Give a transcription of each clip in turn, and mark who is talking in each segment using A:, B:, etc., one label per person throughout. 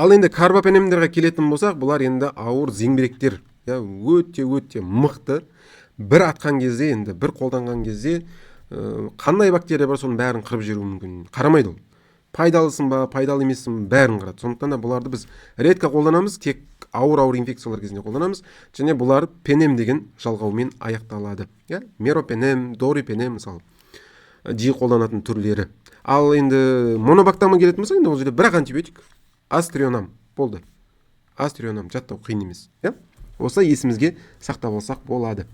A: Ал енді карбапенемдерге келетін болсақ, бұлар енді ауыр зеңбіректер, өте мықты. Бір атқан кезде, енді бір қолданған кезде қандай бактерия бар, соның бәрін қырып жіберуі мүмкін. Қарамайды ол. Пайдалысын ба, пайдалы емессің бәрін қырады. Сондықтан да бұларды біз редко қолданамыз, тек ауыр инфекциялар кезінде қолданамыз. Және бұлар пенем деген жалғаумен аяқталады. Меропенем, дорипенем мысалы. Жиі қолданатын түрлері. Ал енді монобактамға келетін болса, енді ол жерде бірақ антибиотик. Астрионам болды. Астрионам жаттау қиын емес. Осы есімізге сақтап алсақ болады.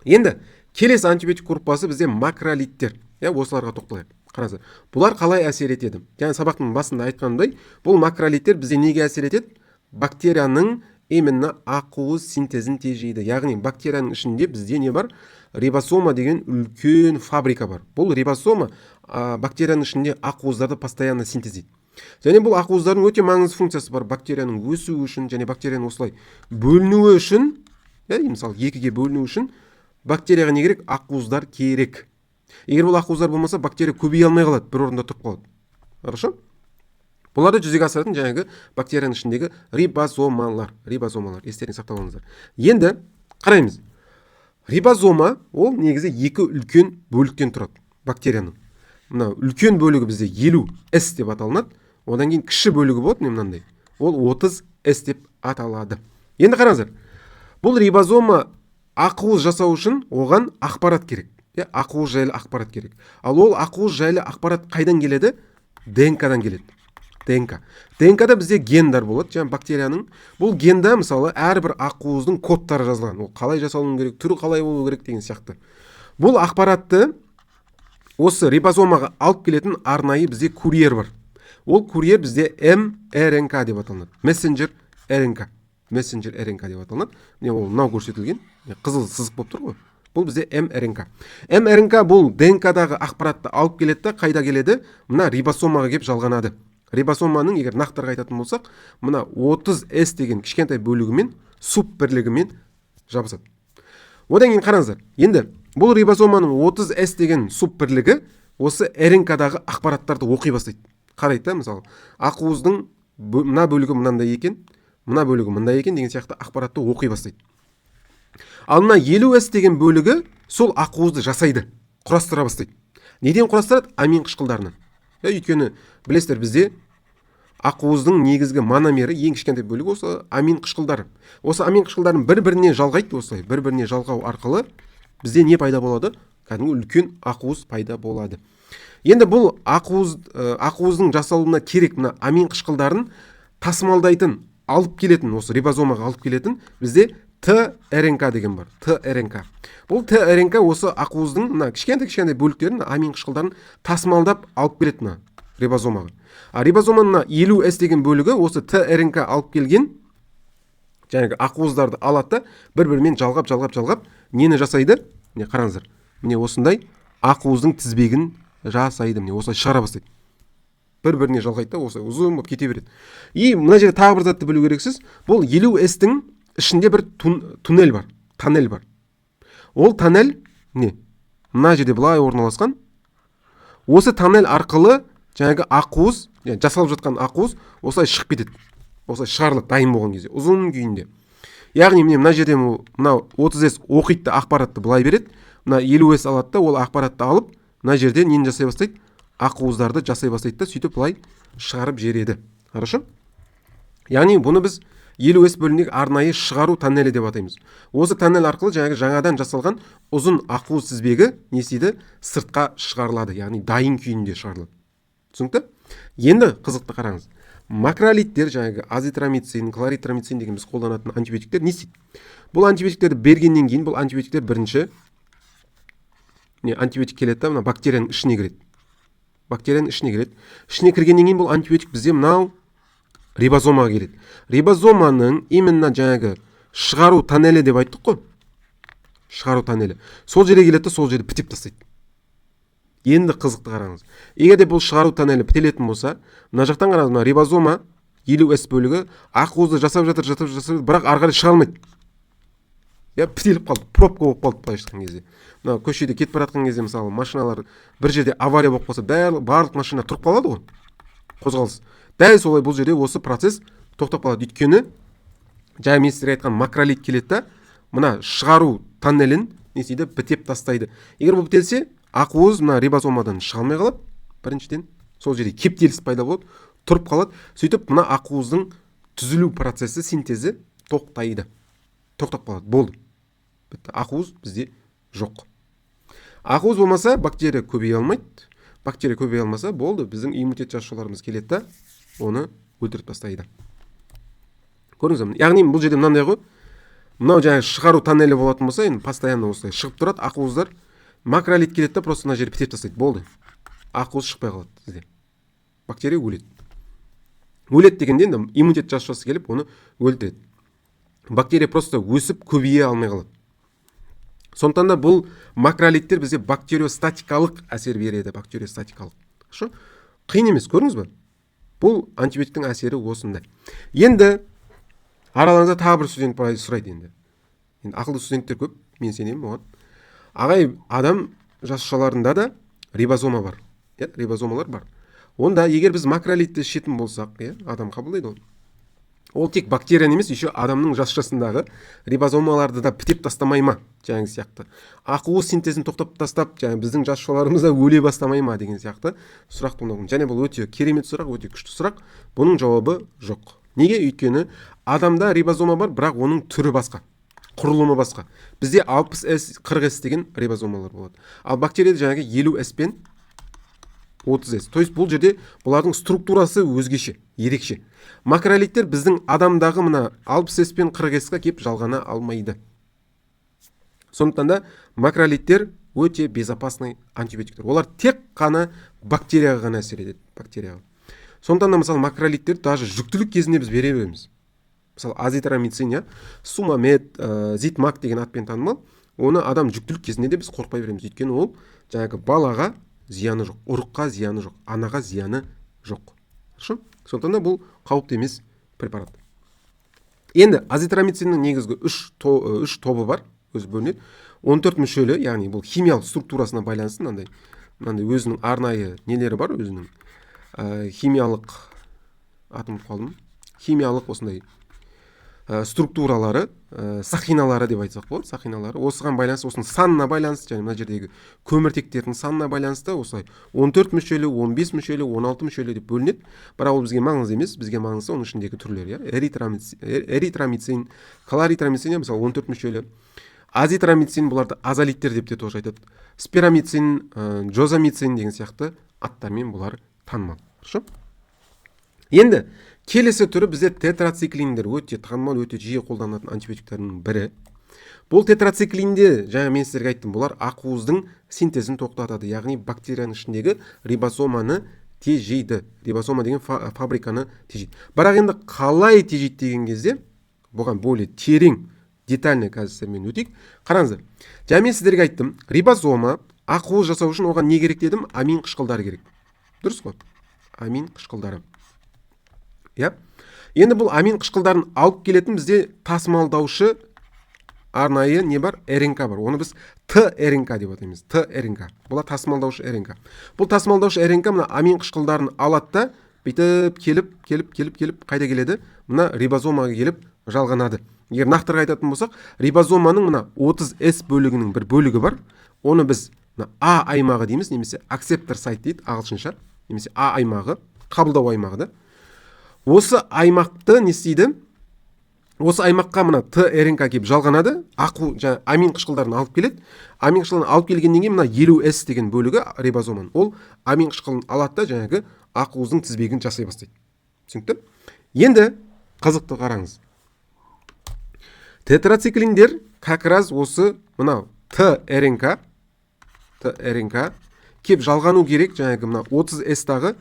A: Енді келесі антибиотик группасы бізде макролиттер. Осыларға тоқталайық. Қараңыздар. Бұлар қалай әсер етеді? Яғни сабақтың басында айтқандай, бұл макролиттер бізде неге әсер етеді? Бактерияның именно ақуыз синтезін тежейді. Яғни бактерияның ішінде бізде не бар? Рибосома деген үлкен фабрика бар. Бұл рибосома бактерияның ішінде ақуыздарды постоянно синтездейді. Және бұл ақуыздардың өте маңызды функциясы бар. Бактерияның өсуі үшін және бактерияның осылай бөлінуі үшін, мысалы екіге бөліну үшін бактерияға не керек? Ақуыздар керек. Егер бұл ақуыздар болмаса, бактерия көбейе алмай қалады, бір орында тұрып қалады. Хорошо? Бұларды жүзеге асыратын жаңағы бактерияның ішіндегі рибозомалар, естеріңізге сақтап алыңыздар. Енді қараймыз. Рибозома ол негізі екі үлкен бөліктен тұрады бактерияның. Мына үлкен бөлігі бізде 50S деп аталынады. Одан кейін кіші бөлігі болады, мынандай. Ол 30S деп аталады. Енді қараңыздар. Бұл рибозома ақуыз жасау үшін оған ақпарат керек. Ақуыз жайлы ақпарат керек. Ал ол ақуыз жайлы ақпарат қайдан келеді? ДНК-дан келеді. ДНК-да бізде гендар болады, жаңа бактерияның. Бұл генда мысалы әрбір ақуыздың кодтары жазылған. Ол қалай жасалуы керек, түрі қалай болу керек деген сияқты. Бұл ақпаратты осы рибозомаға алып келетін арнайы бізде курьер бар. Ол курьер бізде mRNK деп аталынады. Мессенджер РНК деп аталынады. Ол мынау көрсетілген, қызыл сызық болып тұр ғой. Бұл бізде mRNK. mRNK бұл ДНК-дағы ақпаратты алып келеді, қайда келеді? Мына рибосомаға кеп жалғанады. Рибосоманың егер нақтырақ айтатын болсақ, мына 30S деген кішкентай бөлігімен, суббірлігімен жабысады. Одан кейін қараңыздар. Енді бұл рибосоманың 30S деген суббірлігі осы РНК-дағы ақпараттарды оқи бастайды. Қарайды, мысалы, ақуыздың мына бөлігі мынандай екен, мына бөлігі мындай екен деген сияқты ақпаратты оқи бастайды. Ал мына 50S деген бөлігі сол ақуызды жасайды, құрастыра бастайды. Неден құрастырады? Амин қышқылдарынан. Өйткені білесіздер, бізде ақуыздың негізгі мономері ең кішкентай бөлігі осы амин қышқылдары. Осы амин қышқылдарын бір-біріне жалғайды, осылай, бір-біріне жалғау арқылы бізде не пайда болады? Кәдімгі үлкен ақуыз пайда болады. Енді бұл ақуыздың жасалуына керек мына амин қышқылдарын тасымалдайтын, алып келетін, осы рибозомаға алып келетін бізде ТРНК деген бар. ТРНК. Бұл ТРНК осы ақуыздың мына кішкентай бөліктерін, амин қышқылдарын тасымалдап алып келеді мына рибозомаға. А рибозоманың 50S деген бөлігі осы ТРНК алып келген жаңағы ақуыздарды алады, бір-бірімен жалғап, нені жасайды? Міне қараңыздар. Міне осындай ақуыздың тізбегін жасайды. Міне осылай шығара бастайды. Бір-біріне жалғайды, осылай ұзын болып кете береді. И мына жерде тағы бір затты білу керексіз. Бұл 50S-тің ішінде бір туннель бар. Ол тоннель не? Мына жерде былай орналасқан. Осы тоннель арқылы жаңағы ақуыз, жасалып жатқан ақуыз осылай шығып кетеді. Осылай шығарылып дайын болған кезде, ұзын күйінде. Яғни мына жерде мына 30S оқиды ақпаратты былай береді. Мына 50S алады, ол ақпаратты алып, мына жерде нені жасай бастайды? Ақуыздарды жасай бастайды да, сөйтіп былай шығарып жереді. Хорошо? Яғни бұны біз 50S бөлінегі арнайы шығару тоннелі деп атаймыз. Осы тоннель арқылы жаңадан жасалған ұзын ақуыз тізбегі несейді сыртқа шығарылады, яғни дайын күйінде шығарылады. Түсінікті? Енді қызықты қараңыз. Макролиттер, азитромицин, хлоритромицин деген біз қолданатын антибиотиктер не істейді? Бұл антибиотиктерді бергеннен кейін бұл антибиотиктер бірінші антибиотик келеді, мына бактерияның ішіне кіреді. Ішіне кіргеннен кейін бұл антибиотик бізде мынау рибозомаға келеді. Рибозоманың именно жаңағы шығару тоннелі деп айттық қой. Шығару тоннелі. Сол жерге келеді, сол жерді бітеп тастайды. Енді қызықты қараңыз. Егер де бұл шығару тоннелі бітелетін болса, мына жақтан қараңыз, мына рибозома 50S бөлігі ақуызды жасап жатыр, бірақ ары қарай шыға алмайды. Бітеліп қалды, пробка болып қалды былай шыққан кезде. Мына көшеде кетіп бара жатқан кезде, мысалы, машиналар бір жерде авария болып қалса, барлық машина тұрып қалады ғой. Қозғалыс. Дәл солай бұл жерде осы процесс тоқтап қалады. Өйткені жаңа мен сіздерге айтқан макролит келеді да, мына шығару тоннелін не істейді, бітеп тастайды. Егер бұл бітелсе, ақуыз мына рибозомадан шыға алмай қалады. Біріншіден сол жерде кептеліс пайда болады, тұрып қалады. Сөйтіп мына ақуыздың түзілу процесі, синтезі тоқтайды. Тоқтап қалады. Болды. Бітті. Ақуыз бізде жоқ. Ақуыз болмаса бактерия көбейе алмайды. Бактерия көбейе алмаса болды, біздің иммунитет жасушаларымыз келеді да, оны өлтіріп тастайды. Көрдіңіз бе? Яғни бұл жерде мынандай ғой. Мынау жаңағы шығару тоннелі болатын болса, енді постоянно осылай шығып тұрады, ақуыздар. Макролит келеді да, просто мына жерді бітеп тастайды. Болды. Ақуыз шықпай қалады сізде. Бактерия өледі. Өледі дегенде енді иммунитет жасушасы келіп оны өлтіреді. Бактерия просто өсіп көбейе алмай қалады. Сондықтан да бұл макролиттер бізде бактериостатикалық әсер береді, бактериостатикалық. Шо? Қиын емес, көрдіңіз бе? Бұл антибиотиктің әсері осында. Енді араларыңызда тағы бір студент сұрайды енді. Енді ақылды студенттер көп, мен сенемін оған. Ағай, адам жасушаларында да рибозома бар. Рибозомалар бар. Онда егер біз макролитті ішетін болсақ, адам қабылдайды ол. Ол тек бактерия емес, еще адамның жасушасындағы рибозомаларды да бітеп тастамай ма, жаңағы сияқты. Ақуыз синтезін тоқтап тастап, жаңағы біздің жасушаларымызда өле бастамай ма деген сияқты сұрақ туындаған. Және бұл өте керемет сұрақ, өте күшті сұрақ. Бұның жауабы жоқ. Неге? Өйткені адамда рибозома бар, бірақ оның түрі басқа, құрылымы басқа. Бізде 60S, 40S деген рибозомалар болады. Ал бактерияда жаңағы 50S пен 30S. То есть бұл жерде бұлардың структурасы өзгеше, ерекше. Макролиттер біздің адамдағы мына 60S пен 40S-қа кеп жалғана алмайды. Сондықтан да макролиттер өте безопасный антибиотиктер. Олар тек қана бактерияға ғана әсер етеді, бактерияға. Сондықтан да мысалы макролиттер даже жүктілік кезінде біз бере береміз. Мысалы азитромицин, сумамед, зитмак деген атпен танымал. Оны адам жүктілік кезінде де біз қорықпай береміз. Өйткені ол жаңағы балаға зияны жоқ, ұрыққа зияны жоқ, анаға зияны жоқ. Сондықтан да бұл қауіпті емес препарат. Енді азитромициннің негізгі үш тобы бар, өзі бөлінеді. 14 мүшелі, яғни бұл химиялық структурасына байланысты, мынандай өзінің арнайы нелері бар, өзінің химиялық химиялық осындай структуралары, сақиналары деп айтсақ болады, сақиналары. Осыған байланысты, осының санына байланысты, және мына жердегі көміртектердің санына байланысты осылай 14 мүшелі, 15 мүшелі, 16 мүшелі деп бөлінеді. Бірақ ол бізге маңызды емес, бізге маңызды оның ішіндегі түрлері, эритромицин, кларитромицин, мысалы 14 мүшелі. Азитромицин, бұларды азолиттер деп те тоже айтады. Спирамицин, джозамицин деген сияқты аттармен бұлар танымал. Енді келесі түрі бізде тетрациклиндер, өте танымал, өте жиі қолданатын антибиотиктердің бірі. Бұл тетрациклинде, жаңа мен сіздерге айттым, бұлар ақуыздың синтезін тоқтатады, яғни бактерияның ішіндегі рибозоманы тежейді. Рибозома деген фабриканы тежейді. Бірақ енді қалай тежейді деген кезде, бұған более терең, детальный қазірмен өтейік. Қараңыздар, жаңа мен сіздерге айттым, рибозома ақуыз жасау үшін оған не керек дедім? Амин қышқылдары керек. Дұрыс қой? Амин қышқылдары. Енді бұл амин қышқылдарын алып келетін бізде тасымалдаушы арнайы не бар? РНК бар. Оны біз ТРНК деп атаймыз. ТРНК. Бұл тасымалдаушы РНК. Бұл тасымалдаушы РНК мына амин қышқылдарын алады да, бүйтіп келіп қайда келеді? Мына рибозомаға келіп жалғанады. Егер нақтырақ айтатын болсақ, рибозоманың мына 30S бөлігінің бір бөлігі бар. Оны біз А аймағы дейміз, немесе аксептор сайт дейді ағылшынша, немесе А аймағы, қабылдау аймағы да. Осы аймақты не істейді? Осы аймаққа мына ТРНК келіп жалғанады, амин қышқылдарын алып келеді. Амин қышқылын алып келгеннен кейін мына 50S деген бөлігі рибозоманың. Ол амин қышқылын алады да жаңағы ақуыздың тізбегін жасай бастайды. Түсінікті? Енді қызықты қараңыз. Тетрациклиндер как раз осы мына ТРНК кеп жалғану керек, жаңағы мына 30S-тағы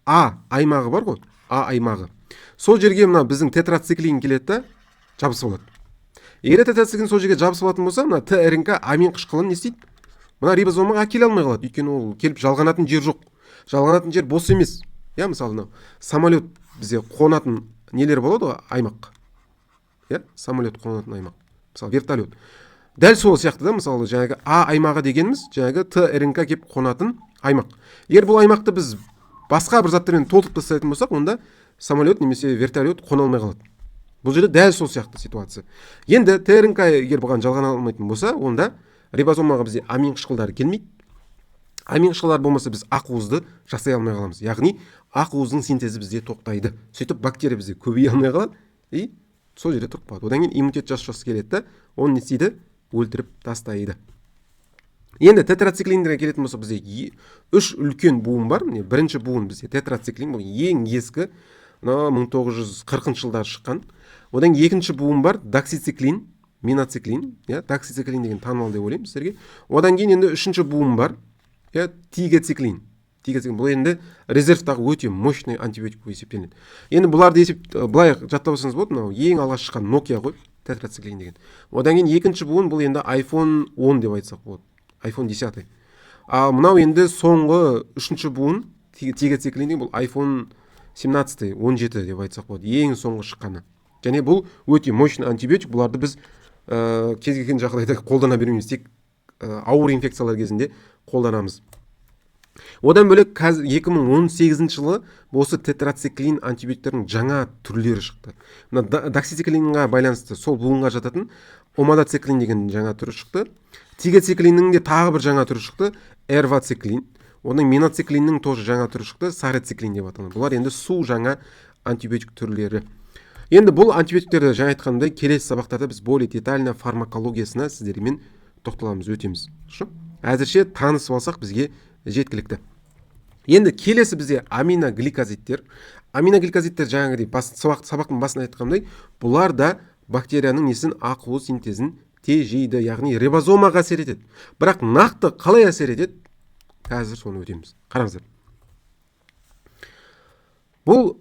A: А аймағы бар ғой, А аймағы. Сол жерге мына біздің тетрациклин келеді да жабысып алады. Егер тетрациклин сол жерге жабысып алатын болса, мына ТРНК амин қышқылын не істейді? Мына рибозомаға әкеле алмай қалады. Өйткені ол келіп жалғанатын жер жоқ. Жалғанатын жер бос емес. Мысалы, самолет бізде қонатын нелер болады ғой, аймақ. Самолет қонатын аймақ. Мысалы, вертолет. Дәл сол сияқты да, мысалы, жаңағы А аймағы дегеніміз, жаңағы ТРНК кеп қонатын аймақ. Егер бұл аймақты біз басқа бір заттармен толтырып тастайтын болсақ, онда самолет немесе вертолет қона алмай қалады. Бұл жерде дәл сол сияқты ситуация. Енді ТРНК егер бұған жалғана алмайтын болса, онда рибозомаға бізде амин қышқылдары келмейді. Амин қышқылдар болмаса біз ақуызды жасай алмай қаламыз. Яғни ақуыздың синтезі бізде тоқтайды. Сөйтіп бактерия бізде көбейе алмай қалады и сол жерде тұрып қалады. Одан кейін иммунитет жасушасы келеді да, оны не істейді? Өлтіріп тастайды. Енді тетрациклиндерге келетін болса, бізде 3 үлкен буын бар. Бірінші буын бізде тетрациклин, бұл ең ескі, 1940 жылдары шыққан. Одан екінші буын бар, доксициклин, миноциклин, доксициклин деген танымал деп ойлаймын сіздерге. Одан кейін енді үшінші буын бар, тигоциклин. Бұл енді резервтағы өте мощный антибиотик болып есептелінеді. Енді бұларды былай жаттап алсаңыз болады, мынау ең алғаш шыққан Nokia ғой, тетрациклин деген. Одан кейін екінші буын бұл енді iPhone 10 деп айтсақ болады. iPhone 10. Ал мынау енді соңғы үшінші буын тигоциклин деген, бұл iPhone 17, 17 деп айтсақ болады. Ең соңғы шыққаны. Және бұл өте мощный антибиотик. Бұларды біз кез келген жағдайда қолдана бермейміз, тек ауыр инфекциялар кезінде қолданамыз. Одан бөлек 2018 жылы осы тетрациклин антибиотиктердің жаңа түрлері шықты. Доксициклинға байланысты сол буынға жататын омадоциклин деген жаңа түрі шықты. Тигоциклиннің де тағы бір жаңа түрі шықты, эрвациклин. Оның миноциклиннің тоже жаңа түрі шықты, сарациклин деп аталады. Бұлар енді су жаңа антибиотик түрлері. Енді бұл антибиотиктерді жаңа айтқандай келесі сабақтарда біз более детально фармакологиясына сіздермен тоқталамыз, өтеміз. Әзірше танысып алсақ бізге жеткілікті. Енді келесі бізде аминогликозидтер. Аминогликозидтер жаңағыдай сабақтың басында айтқандай, бұлар да бактерияның несін, ақуыз синтезін тежейді, яғни рибозомаға әсер етеді. Бірақ нақты қалай әсер етеді? Қазір соны өтеміз. Қараңыздар. Бұл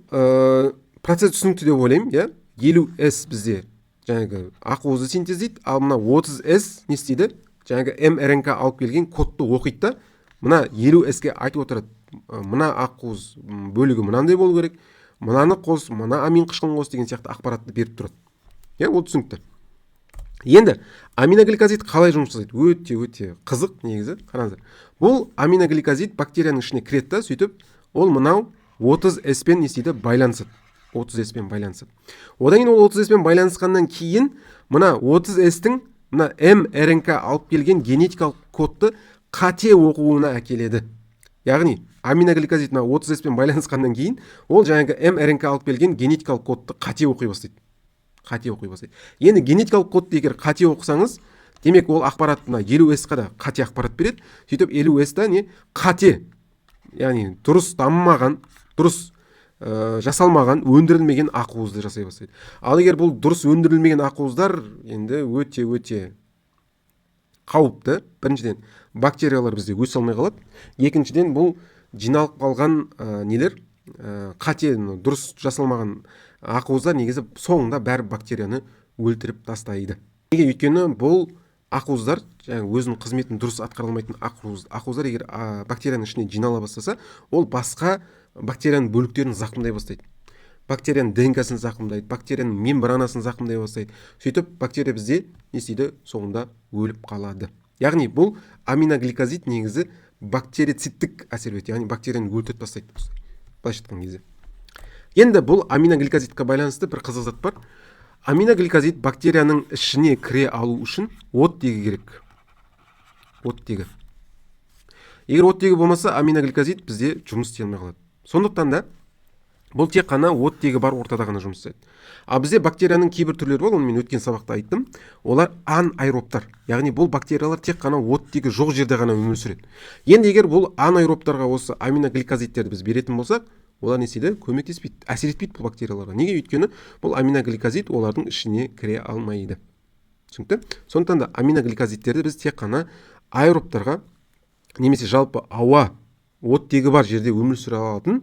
A: процесс түсінікті деп ойлаймын, 50S бізде жаңағы ақуызды синтездейді, ал мына 30S не істейді? Жаңағы mRNK алып келген кодты оқиды да, мына 50S-ке айтып отырады. Мына ақуыз бөлігі мынандай болу керек, мынаны қос, мына амин қышқылын қос деген сияқты ақпаратты беріп тұрады. Ол түсінікті. Енді аминогликозид қалай жұмыс жасайды? Өте қызық негізі. Қараңыздар. Бұл аминогликозид бактерияның ішіне кіреді да, сөйтіп ол мынау 30S-пен не істейді? Байланысады. 30S-пен байланысады. Одан кейін ол 30S-пен байланысқаннан кейін мына 30S-тің мына mRNK алып келген генетикалық кодты қате оқуына әкеледі. Яғни аминогликозид 30S-пен байланысқаннан кейін ол жаңағы mRNK алып келген генетикалық кодты қате оқи бастайды. Енді генетикалық кодты егер қате оқысаңыз, демек ол ақпарат 50S-қа да қате ақпарат береді. Сөйтіп 50S-та не қате, яғни дұрыс дамымаған, дұрыс жасалмаған, өндірілмеген ақуызды жасай бастайды. Ал егер бұл дұрыс өндірілмеген ақуыздар енді өте қауіпті. Біріншіден бактериялар бізде өсе алмай қалады. Екіншіден бұл жиналып қалған нелер, қате, дұрыс жасалмаған ақуыздар негізі соңында бәрі бактерияны өлтіріп тастайды. Неге? Өйткені бұл ақуыздар өзінің қызметін дұрыс атқара алмайтын ақуыздар егер бактерияның ішіне жинала бастаса, ол басқа бактерияның бөліктерін зақымдай бастайды. Бактерияның ДНК-сын зақымдайды, бактерияның мембранасын зақымдай бастайды. Сөйтіп бактерия бізде не істейді? Соңында өліп қалады. Яғни бұл аминогликозид негізі бактерицидтік әсер етеді, яғни бактерияны өлтіріп тастайды. Былайша айтқан кезде. Енді бұл аминогликозидқа байланысты бір қызық зат бар. Аминогликозид бактерияның ішіне кіре алу үшін оттегі керек. Оттегі. Егер оттегі болмаса, аминогликозид бізде жұмыс істей алмай қалады. Сондықтан да бұл тек қана оттегі бар ортада ғана жұмыс істейді. Ал бізде бактерияның кейбір түрлері бар, оны мен өткен сабақта айттым. Олар анаэробтар. Яғни бұл бактериялар тек қана оттегі жоқ жерде ғана өмір сүреді. Енді егер бұл анаэробтарға осы аминогликозидтерді біз беретін болсақ, олар не істейді? Көмектеспейді, әсер етпейді бұл бактерияларға. Неге? Өйткені бұл аминогликозид олардың ішіне кіре алмайды. Түсінікті? Сондықтан да аминогликозидтерді біз тек қана аэробтарға, немесе жалпы ауа, оттегі бар жерде өмір сүре алатын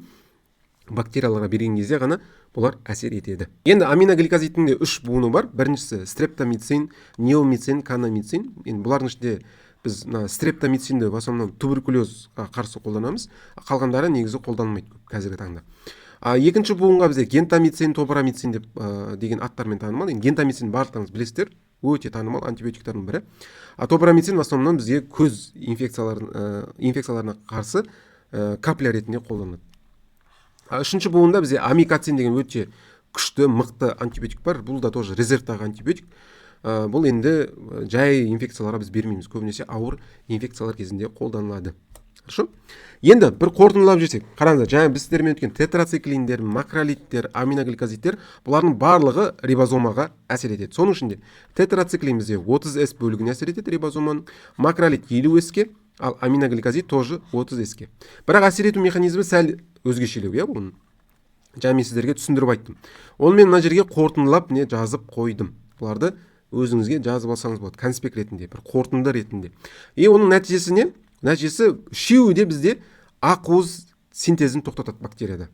A: бактерияларға берген кезде ғана бұлар әсер етеді. Енді аминогликозидтің де 3 буыны бар. Біріншісі стрептомицин, неомицин, канамицин. Енді бұлардың ішінде біз стрептомицинді в основном туберкулезға қарсы қолданамыз. Қалғандары негізі қолданылмайды қазіргі таңда. Екінші буынға бізде гентамицин, топрамицин деген аттармен танымал. Гентамицин барлықтарыңыз білесіздер, өте танымал антибиотиктердің бірі. Топрамицин в основном бізге көз инфекцияларына қарсы капля ретінде қолданылады. Үшінші буында бізде амикацин деген өте күшті, мықты антибиотик бар. Бұл да тоже резервтағы антибиотик. Бұл енді жай инфекцияларға біз бермейміз. Көбінесе ауыр инфекциялар кезінде қолданылады. Хорошо? Енді бір қорытындылап жесек, қараңыздар, жаңа біз сіздермен өткен тетрациклиндер, макролидтер, аминогликозидтер, бұлардың барлығы рибозомаға әсер етеді. Соның ішінде тетрациклин бізде 30С бөлігіне әсер етеді рибозоманың, макролид 50С-ке, ал аминогликозид тоже 30С-ке. Бірақ әсер ету механизмі сәл өзгешелеу, иә, бұның. Жаңа мен сіздерге түсіндіріп айттым. Онымен мына жерге қорытындылап не жазып қойдым. Бұларды өзіңізге жазып алсаңыз болады, конспект ретінде, бір қорытынды ретінде. Оның нәтижесі не? Нәтижесі үшеуі де бізде ақуыз синтезін тоқтатады бактерияда.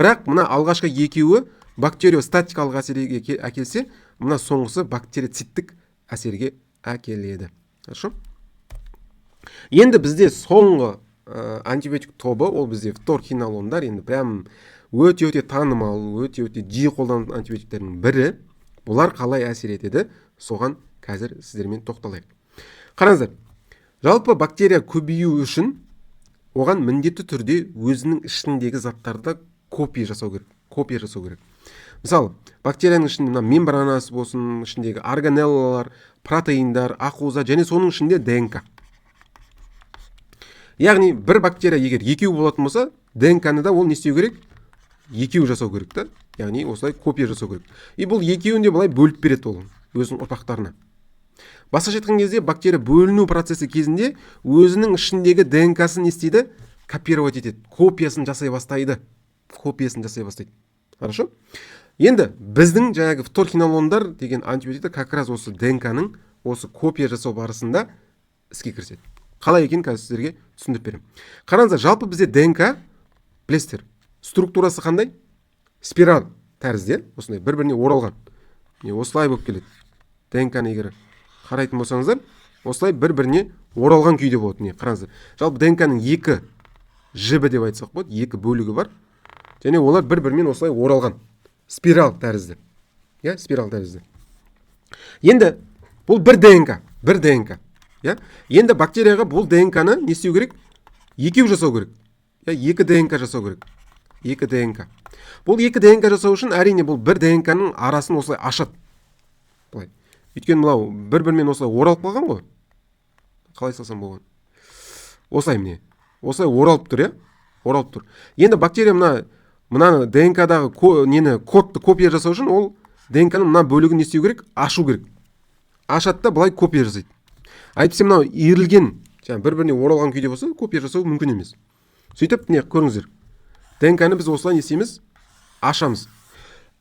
A: Бірақ мына алғашқы екеуі бактериостатикалық әсерге әкелсе, мына соңғысы бактерициттік әсерге әкеледі. Хорошо? Енді бізде соңғы антибиотик тобы, ол бізде фторхинолондар, енді прям өте танымал, өте жиі қолданылатын антибиотиктердің бірі. Бұлар қалай әсер етеді, соған қазір сіздермен тоқталайық. Қараңыздар, жалпы бактерия көбею үшін оған міндетті түрде өзінің ішіндегі заттарды копия жасау керек. Мысалы, бактерияның ішінде мембранасы болсын, ішіндегі органеллалар, протеиндар, ақуыздар және соның ішінде ДНК. Яғни бір бактерия егер екеу болатын болса, ДНК-ны да ол не істеу керек? Екеу жасау керек та. Яғни осылай копия жасау керек. Бұл екеуін де былай бөліп береді ол өзінің ұрпақтарына. Басқаша айтқан кезде бактерия бөліну процесі кезінде өзінің ішіндегі ДНК-сын не істейді? Копировать етеді. Копиясын жасай бастайды. Хорошо? Енді біздің жаңағы фторхинолондар деген антибиотиктер как раз осы ДНК-ның осы копия жасау барысында іске кіріседі. Қалай екен қазір сіздерге түсіндіріп беремін. Қараңыздар, жалпы бізде ДНК, білесіздер, структурасы қандай? Спираль тәрізді, осындай бір-біріне оралған. Осылай болып келеді. ДНК-ны егер қарайтын болсаңыздар, осылай бір-біріне оралған күйде болады. Қараңыздар, жалпы ДНК-ның екі жібі деп айтсақ болады, екі бөлігі бар. Және олар бір-бірімен осылай оралған. Спираль тәрізді. Спираль тәрізді. Енді бұл бір ДНК. Енді бактерияға бұл ДНК-ны не істеу керек? Екеу жасау керек. Екі ДНК жасау керек. Екі ДНК. Бұл екі ДНК жасау үшін әрине бұл бір ДНК-ның арасын осылай ашады. Өйткені мынау бір-бірімен осылай оралып қалған ғой. Қалай салсам болған? Осылай міне. Осылай оралып тұр, оралып тұр. Енді бактерия мына ДНК-дағы кодты копия жасау үшін ол ДНК-ның мына бөлігін не істеу керек? Ашу керек. Ашады да былай копия жасайды. Әйтпесе мынау иірілген, бір-біріне оралған күйде болса, копия жасау мүмкін емес. Сөйтіп, көріңіздер. ДНК-ны біз осылай не істейміз? Ашамыз.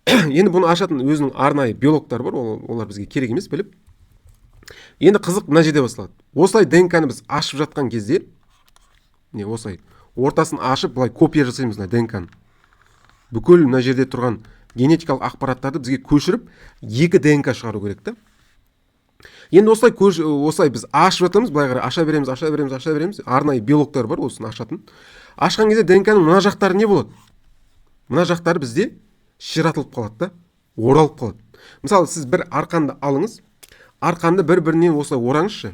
A: Енді бұны ашатын өзінің арнайы биологтар бар, олар бізге керек емес біліп. Енді қызық мына жерде басталады. Осылай ДНК-ны біз ашып жатқан кезде, осылай ортасын ашып, былай копия жасаймыз ДНК-ны. Бүкіл мына жерде тұрған генетикалық ақпараттарды бізге көшіріп, екі ДНК шығару керек та. Енді осылай біз ашып жатамыз, былай қарай аша береміз. Арнайы биологтар бар, осыны ашатын. Ашқан кезде ДНК-ның мына жақтары не болады? Мына жақтары бізде ширатылып қалады да, оралып қалады. Мысалы, сіз бір арқанды алыңыз, арқанды бір-бірінен осылай ораңызшы.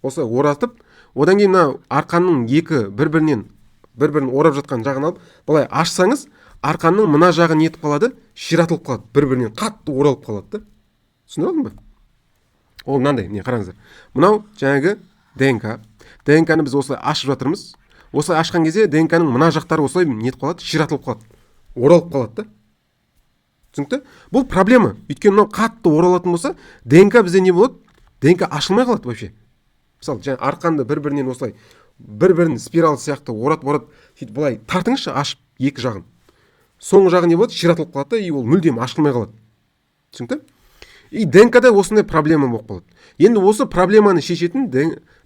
A: Осылай оратып, одан кейін арқанның екі бір-бірін орап жатқан жағын алып, былай ашсаңыз, арқанның мына жағы не етіп қалады? Ширатылып қалады, бір-бірінен қатты оралып қалады да. Түсіндір алдың ба? Ол мынандай, қараңыздар. Мынау жаңағы ДНК. ДНК-ны біз осылай ашып жатырмыз. Осылай ашқан кезде ДНК-ның мына жақтары осылай не етіп қалады? Ширатылып қалады. Оралып қалады да. Түсінікті? Бұл проблема. Өйткені мынау қатты оралатын болса, ДНК бізде не болады? ДНК ашылмай қалады вообще. Мысалы, жаңа арқанды бір-бірінен осылай бір-бірін спираль сияқты орат-орат сөйтіп былай тартыңызшы, ашып екі жағын. Соңғы жағы не болады? Ширатылып қалады да, ол мүлдем ашылмай қалады. Түсінікті? ДНК-да осындай проблема болып қалады. Енді осы проблеманы шешетін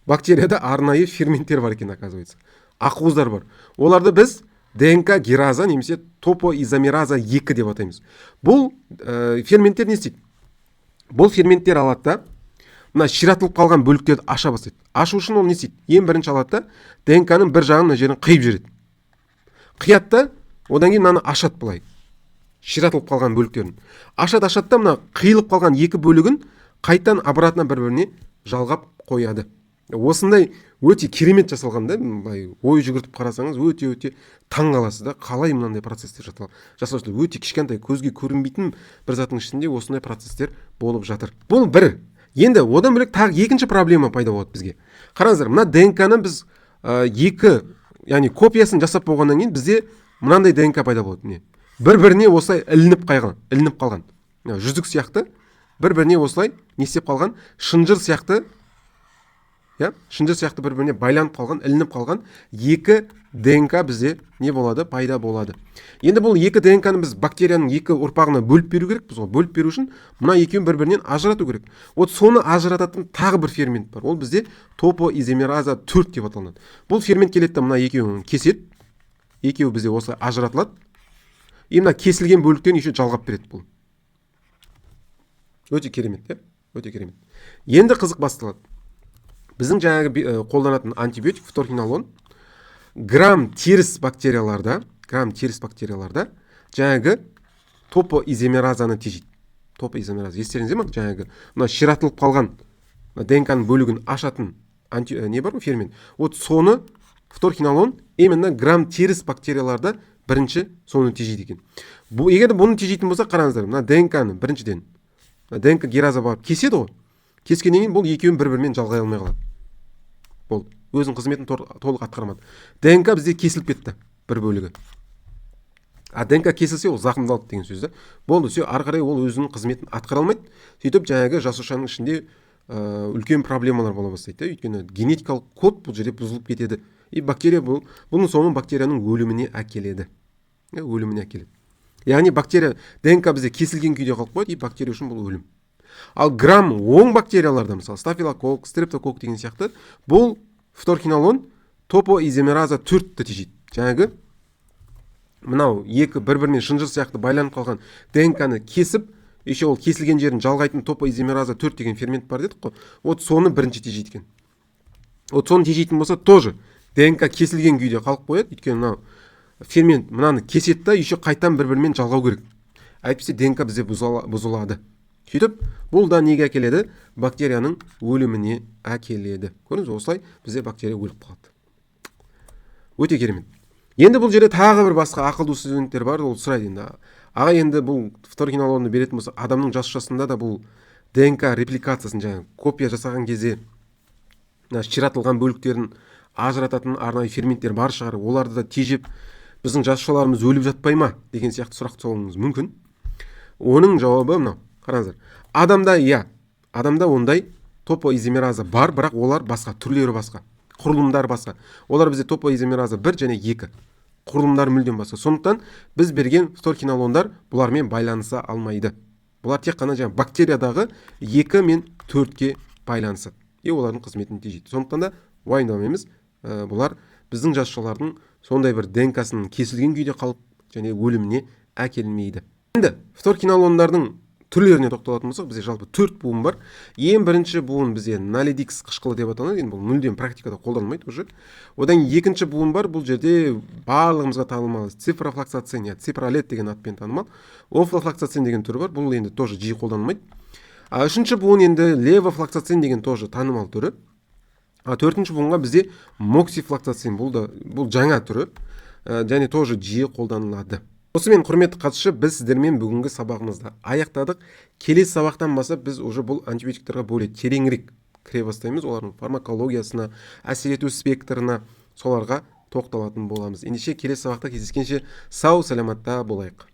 A: бактерияда арнайы ферменттер бар екен, оказывается. Ақуыздар бар. Оларды біз ДНК гераза немесе топоизомераза 2 деп атаймыз. Бұл ферменттер не істейді? Бұл ферменттер алады да, мына ширатылып қалған бөліктерді аша бастайды. Ашу үшін ол не істейді? Ең бірінші алады да, ДНК-ның бір жағын жерін қиып жібереді. Қият та, одан кейін мынаны ашады былай. Ширатылып қалған бөліктерін. Ашады да, мына қиылып қалған екі бөлігін қайтадан обратно бір-біріне жалғап қояды. осындай өте керемет жасалған да, былай ой жүгіртіп қарасаңыз өте таң қаласыз да, қалай мынандай процесстер жасалып жатыр. Өте кішкентай, көзге көрінбейтін бір заттың ішінде осындай процесстер болып жатыр. Бұл бір. Енді одан бөлек тағы екінші проблема пайда болады бізге. Қараңыздар, мына ДНК-ны біз екі, яғни копиясын жасап болғаннан кейін бізде мынандай ДНК пайда болады. Міне, бір-біріне осылай ілініп қалған. Жүзік сияқты бір-біріне осылай не істеп қалған, шынжыр сияқты бір-біріне байланып қалған, ілініп қалған екі ДНК бізде не болады, пайда болады. Енді бұл екі ДНК-ны біз бактерияның екі ұрпағына бөліп беру керекпіз ғой. Бөліп беру үшін мына екеуін бір-бірінен ажырату керек. Вот соны ажырататын тағы бір фермент бар. Ол бізде топоизомераза 4 деп аталынады. Бұл фермент келеді, мына екеуін кеседі. Екеуі бізде осылай ажыратылады. И мына кесілген бөліктерін еще жалғап береді бұл. Өте керемет, өте керемет. Енді қызық басталады. Біздің жаңағы қолданатын антибиотик фторхинолон грамм теріс бактерияларда жаңағы топоизомеразаны тежейді. Топоизомераза, естеріңізде ме? Жаңағы мына ширатылып қалған ДНК-ның бөлігін ашатын не бар ғой, фермент. Вот соны фторхинолон именно грамм теріс бактерияларда бірінші соны тежейді екен. Егер бұны тежейтін болса, қараңыздар, мына ДНК-ны біріншіден ДНК гераза барып кеседі ғой. Кескеннен кейін бұл екеуін бір-бірімен жалғай алмай қалады. Бұл өзінің қызметін толық атқармады. ДНК бізде кесіліп кетті бір бөлігі. ДНК кесілсе, ол зақымдалды деген сөз. Болды, все, ары қарай ол өзінің қызметін атқара алмайды. Сөйтіп жаңағы жасушаның ішінде үлкен проблемалар бола бастайды. Өйткені генетикалық код бұл жерде бұзылып кетеді. И бактерия бұның соңы бактерияның өліміне әкеледі. Яғни бактерия ДНК бізде кесілген күйде қалып қояды, и бактерия үшін бұл өлім. Ал грамм оң бактерияларда, мысалы стафилококк, стрептококк деген сияқты, бұл фторхинолон топоизомераза 4-ті тежейді. Жаңағы мынау екі бір-бірімен шынжыр сияқты байланып қалған ДНК-ны кесіп, еще ол кесілген жерін жалғайтын топоизомераза 4 деген фермент бар дедік қой. Вот соны бірінші тежейді екен. Вот соны тежейтін болса, тоже ДНК кесілген күйде қалып қояды. Өйткені мынау фермент мынаны кеседі да, еще қайтадан бір-бірімен жалғау керек. Әйтпесе ДНК бізде бұзылады. Сөйтіп, бұл да неге әкеледі? Бактерияның өліміне әкеледі. Көрдіңіз, осылай бізде бактерия өліп қалады. Өте керемет. Енді бұл жерде тағы бір басқа ақылды студенттер бар, ол сұрайды енді. Аға, енді бұл фторхинолонды беретін болса, адамның жасушасында да бұл ДНК репликациясын, жаңағы копия жасаған кезде ширатылған бөліктерін ажырататын арнайы ферменттер бар шығар, оларды да тежеп, біздің жасушаларымыз өліп жатпай ма деген сияқты сұрақ қоюыңыз мүмкін. Оның жауабы мынау. Қараңыздар. Адамда ондай топоизомераза бар, бірақ олар басқа, түрлері басқа, құрылымдар басқа. Олар бізде топоизомераза 1 және 2. Құрылымдар мүлдем басқа. Сондықтан біз берген фторхинолондар бұлармен байланыса алмайды. Бұлар тек қана жаңағы бактериядағы 2 мен 4-ке байланысады. Олардың қызметін тежейді. Сондықтан да уайымдамаймыз. Бұлар біздің жасушалардың сондай бір ДНК-сының кесілген күйде қалып және өліміне әкелмейді. Енді фторхинолондардың түрлеріне тоқталатын болсақ, бізде жалпы 4 буын бар. Ең бірінші буын бізде налидикс қышқылы деп аталады. Енді бұл мүлдем практикада қолданылмайды уже. Одан екінші буын бар, бұл жерде барлығымызға танымал цифрофлоксацин, цифролет деген атпен танымал. Офлофлоксацин деген түрі бар. Бұл енді тоже жиі қолданылмайды. Үшінші буын енді левофлоксацин деген тоже танымал түрі. Төртінші буынға бізде моксифлоксацин, бұл жаңа түрі, және тоже жиі қолданылады. Осымен құрметті қатысушы, біз сіздермен бүгінгі сабағымызды аяқтадық. Келесі сабақтан бастап біз уже бұл антибиотиктерге бөле тереңірек кіре бастаймыз. Олардың фармакологиясына, әсер ету спектрына, соларға тоқталатын боламыз. Ендеше келесі сабақта кездескенше сау саламатта болайық.